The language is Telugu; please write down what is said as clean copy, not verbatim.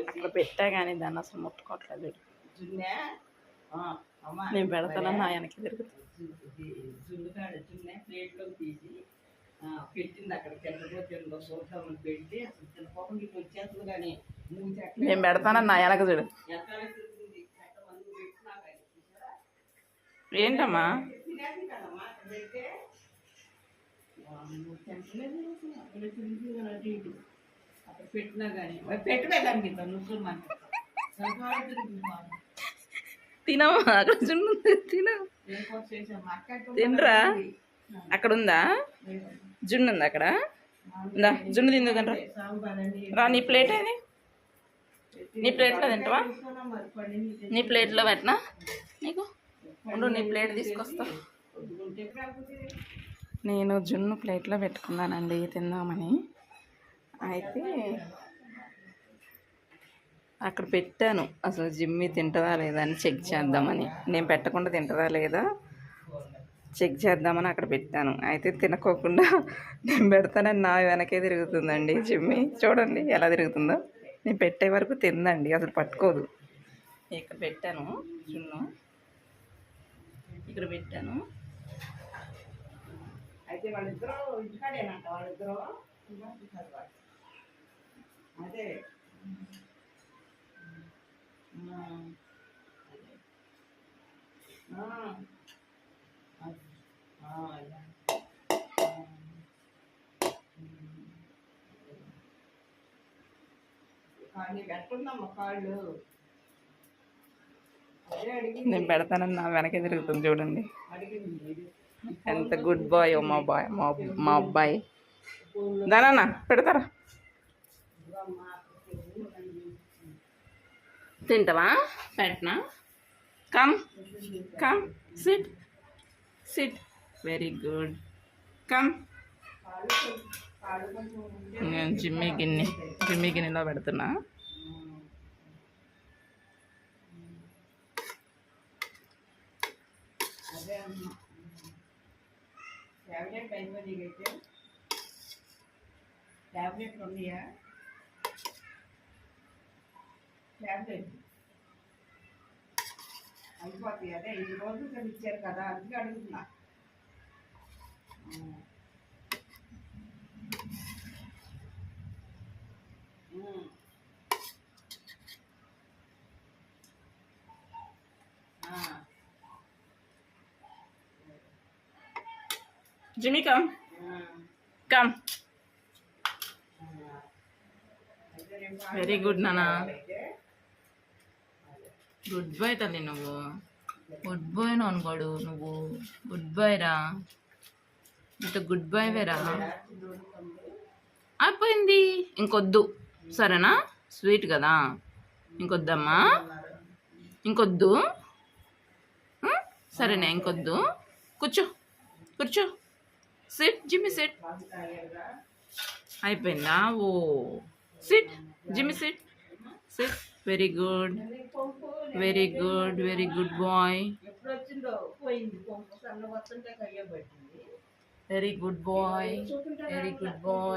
అక్కడ పెట్టా కానీ దాన్ని అసలు ముట్టుకోవట్లేదు. నేను పెడతానని ఆయనకి ప్లేట్లో తీసి పెట్టింది అక్కడ తినకపోతుందో చూద్దామని పెట్టి అసలు తినపోకుండా ఇటు వచ్చేస్తుంది. కానీ నేను పెడతానని ఆయనకు చూడు. ఏంటమ్మా అక్కడ పెట్టినా కానీ పెట్టలేదానికి తినమ్మా, అక్కడ జున్ను తిన తినరా. అక్కడ ఉందా జున్ను? ఉంది అక్కడ ఉందా జున్ను? తిందుకంట రా. నీ ప్లేట్ ఏది? నీ ప్లేట్లో తింటావా? నీ ప్లేట్లో పెట్టినా నీకు ఉండు, నీ ప్లేట్ తీసుకొస్తా. నేను జున్ను ప్లేట్లో పెట్టుకున్నానండి తిందామని. అయితే అక్కడ పెట్టాను, అసలు జిమ్మి తింటుందా లేదా అని చెక్ చేద్దామని. నేను పెట్టకుండా తింటుందా లేదా చెక్ చేద్దామని అక్కడ పెట్టాను. అయితే తినకోకుండా నేను పెడతానని నా వెనకే తిరుగుతుందండి జిమ్మి. చూడండి ఎలా తిరుగుతుందో. నేను పెట్టే వరకు తిందండి, అసలు పట్టుకోదు. ఇక్కడ పెట్టాను జున్ను, ఇక్కడ పెట్టాను. అయితే వాళ్ళిద్దరూ ఇంటికాడేనంట. వాళ్ళిద్దరూ అదే పెట్టుకుందామ్మా కాళ్ళు. నేను పెడతానని నా వెనకే తిరుగుతుంది చూడండి. ఎంత గుడ్ బాయ్ మా అబ్బాయి. దానా పెడతారా? తింటావా? పెట్టనా? Come come sit sit. Very good. Come. నేను జిమ్మి గిన్నెలో పెడుతున్నా. ట్యాబ్లెట్ అయిపోయి నీకైతే ట్యాబ్లెట్లు ఉన్నాయా? ట్యాబ్లెట్ అయిపోతాయి. అదే 5 రోజులు ఇచ్చారు కదా, అందుకే అడుగుతున్నా. Jimmy, come. Come. Very good, Nana. Good boy, Tali. నువ్వు గుడ్ బాయ్ అనుకోడు. నువ్వు గుడ్ బాయ్ రా. ఇంత గుడ్ బాయ్ వేరా. అయిపోయింది, ఇంకొద్దు సరేనా? స్వీట్ కదా, ఇంకొద్దమ్మా, ఇంకొద్దు సరేనా? ఇంకొద్దు. కూర్చో కూర్చో. SIT Jimmy sit. అయిపోయిందా? Oh sit Jimmy sit sit. Very good very good very good boy. Very good boy very good bye.